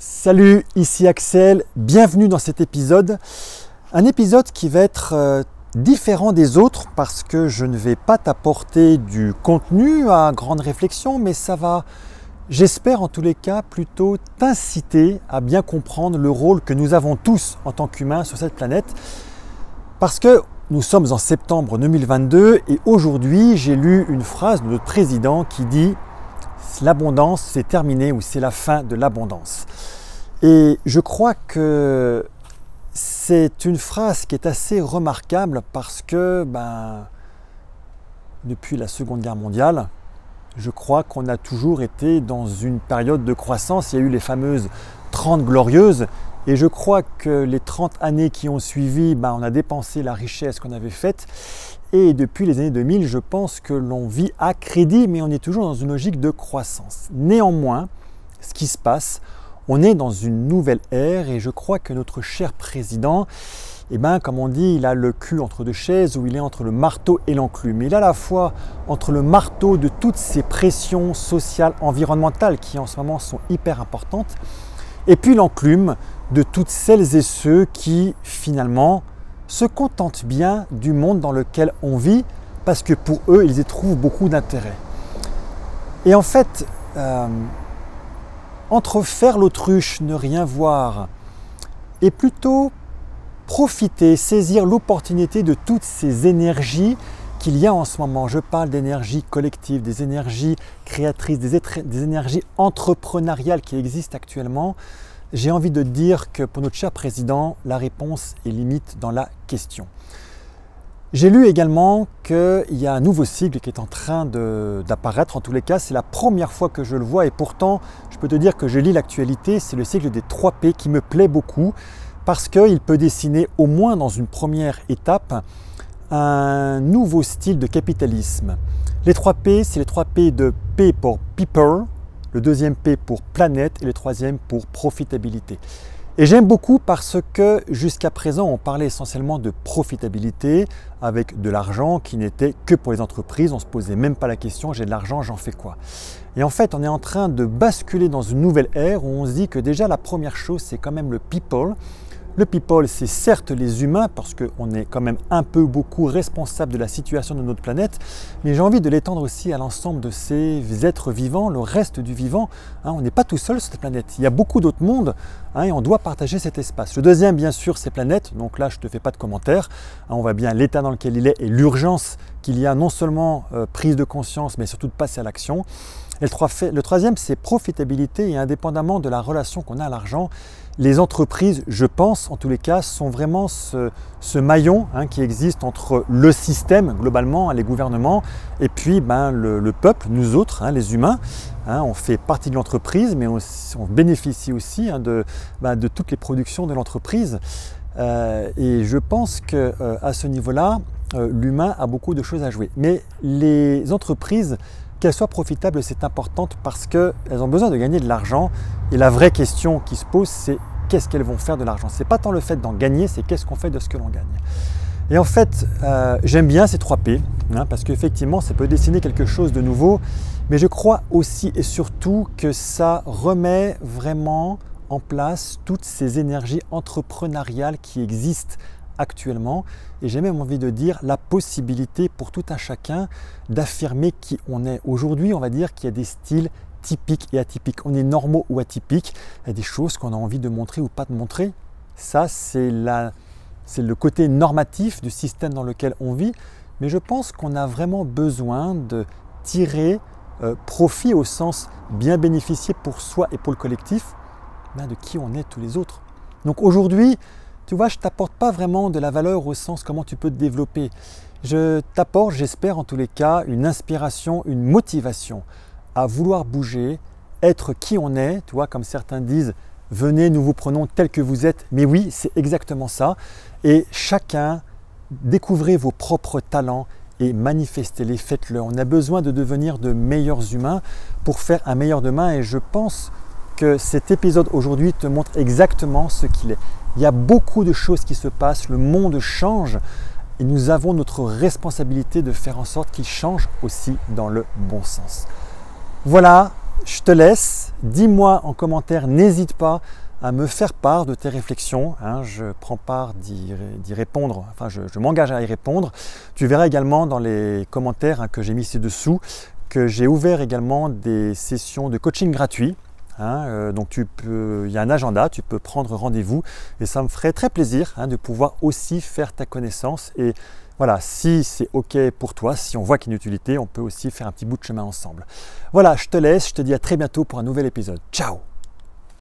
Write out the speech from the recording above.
Salut, ici Axel, bienvenue dans cet épisode. Un épisode qui va être différent des autres parce que je ne vais pas t'apporter du contenu à grande réflexion, mais ça va, j'espère en tous les cas, plutôt t'inciter à bien comprendre le rôle que nous avons tous en tant qu'humains sur cette planète. Parce que nous sommes en septembre 2022 et aujourd'hui j'ai lu une phrase de notre président qui dit « L'abondance c'est terminé » ou « c'est la fin de l'abondance ». Et je crois que c'est une phrase qui est assez remarquable parce que depuis la Seconde Guerre mondiale, je crois qu'on a toujours été dans une période de croissance. Il y a eu les fameuses 30 glorieuses et je crois que les 30 années qui ont suivi, on a dépensé la richesse qu'on avait faite. Et depuis les années 2000, je pense que l'on vit à crédit, mais on est toujours dans une logique de croissance. Néanmoins, ce qui se passe, on est dans une nouvelle ère et je crois que notre cher président, comme on dit, il a le cul entre deux chaises ou il est entre le marteau et l'enclume. Il est à la fois entre le marteau de toutes ces pressions sociales, environnementales qui en ce moment sont hyper importantes et puis l'enclume de toutes celles et ceux qui finalement se contentent bien du monde dans lequel on vit parce que pour eux, ils y trouvent beaucoup d'intérêt. Et en fait, entre faire l'autruche, ne rien voir et plutôt profiter, saisir l'opportunité de toutes ces énergies qu'il y a en ce moment. Je parle d'énergie collective, des énergies créatrices, des énergies entrepreneuriales qui existent actuellement. J'ai envie de dire que pour notre cher président, la réponse est limite dans la question. J'ai lu également qu'il y a un nouveau sigle qui est en train d'apparaître. En tous les cas, c'est la première fois que je le vois et pourtant, je peux te dire que je lis l'actualité. C'est le sigle des 3 P qui me plaît beaucoup parce qu'il peut dessiner au moins dans une première étape un nouveau style de capitalisme. Les 3 P, c'est les 3 P de P pour People, le deuxième P pour Planète et le troisième pour Profitabilité. Et j'aime beaucoup parce que jusqu'à présent, on parlait essentiellement de profitabilité avec de l'argent qui n'était que pour les entreprises. On ne se posait même pas la question, j'ai de l'argent, j'en fais quoi? Et en fait, on est en train de basculer dans une nouvelle ère où on se dit que déjà la première chose, c'est quand même le people. Le people, c'est certes les humains parce qu'on est quand même un peu beaucoup responsable de la situation de notre planète, mais j'ai envie de l'étendre aussi à l'ensemble de ces êtres vivants, le reste du vivant. On n'est pas tout seul sur cette planète, il y a beaucoup d'autres mondes et on doit partager cet espace. Le deuxième, bien sûr, c'est planète, donc là je ne te fais pas de commentaires. On voit bien l'état dans lequel il est et l'urgence qu'il y a non seulement prise de conscience, mais surtout de passer à l'action. Et le troisième, c'est profitabilité et indépendamment de la relation qu'on a à l'argent, les entreprises, je pense, en tous les cas, sont vraiment ce maillon qui existe entre le système, globalement, les gouvernements, et puis le peuple, nous autres, les humains. On fait partie de l'entreprise, mais on bénéficie aussi de toutes les productions de l'entreprise. Et je pense qu'à ce niveau-là, l'humain a beaucoup de choses à jouer. Mais les entreprises, qu'elles soient profitables, c'est important parce qu'elles ont besoin de gagner de l'argent. Et la vraie question qui se pose, c'est qu'est-ce qu'elles vont faire de l'argent? Ce n'est pas tant le fait d'en gagner, c'est qu'est-ce qu'on fait de ce que l'on gagne. Et en fait, j'aime bien ces 3 P, parce qu'effectivement, ça peut dessiner quelque chose de nouveau. Mais je crois aussi et surtout que ça remet vraiment en place toutes ces énergies entrepreneuriales qui existent actuellement et j'ai même envie de dire la possibilité pour tout un chacun d'affirmer qui on est. Aujourd'hui, on va dire qu'il y a des styles typiques et atypiques. On est normaux ou atypiques. Il y a des choses qu'on a envie de montrer ou pas de montrer. Ça, c'est le côté normatif du système dans lequel on vit. Mais je pense qu'on a vraiment besoin de tirer profit au sens bien bénéficier pour soi et pour le collectif de qui on est tous les autres. Donc aujourd'hui, tu vois, je ne t'apporte pas vraiment de la valeur au sens comment tu peux te développer. Je t'apporte, j'espère en tous les cas, une inspiration, une motivation à vouloir bouger, être qui on est. Tu vois, comme certains disent, venez, nous vous prenons tel que vous êtes. Mais oui, c'est exactement ça. Et chacun, découvrez vos propres talents et manifestez-les, faites-le. On a besoin de devenir de meilleurs humains pour faire un meilleur demain. Et je pense que cet épisode aujourd'hui te montre exactement ce qu'il est. Il y a beaucoup de choses qui se passent, le monde change et nous avons notre responsabilité de faire en sorte qu'il change aussi dans le bon sens. Voilà, je te laisse, dis-moi en commentaire, n'hésite pas à me faire part de tes réflexions. Je prends part d'y répondre, enfin je m'engage à y répondre. Tu verras également dans les commentaires que j'ai mis ci-dessous que j'ai ouvert également des sessions de coaching gratuit. Donc il y a un agenda, tu peux prendre rendez-vous et ça me ferait très plaisir de pouvoir aussi faire ta connaissance. Et voilà, si c'est OK pour toi, si on voit qu'il y a une utilité, on peut aussi faire un petit bout de chemin ensemble. Voilà, je te laisse, je te dis à très bientôt pour un nouvel épisode. Ciao!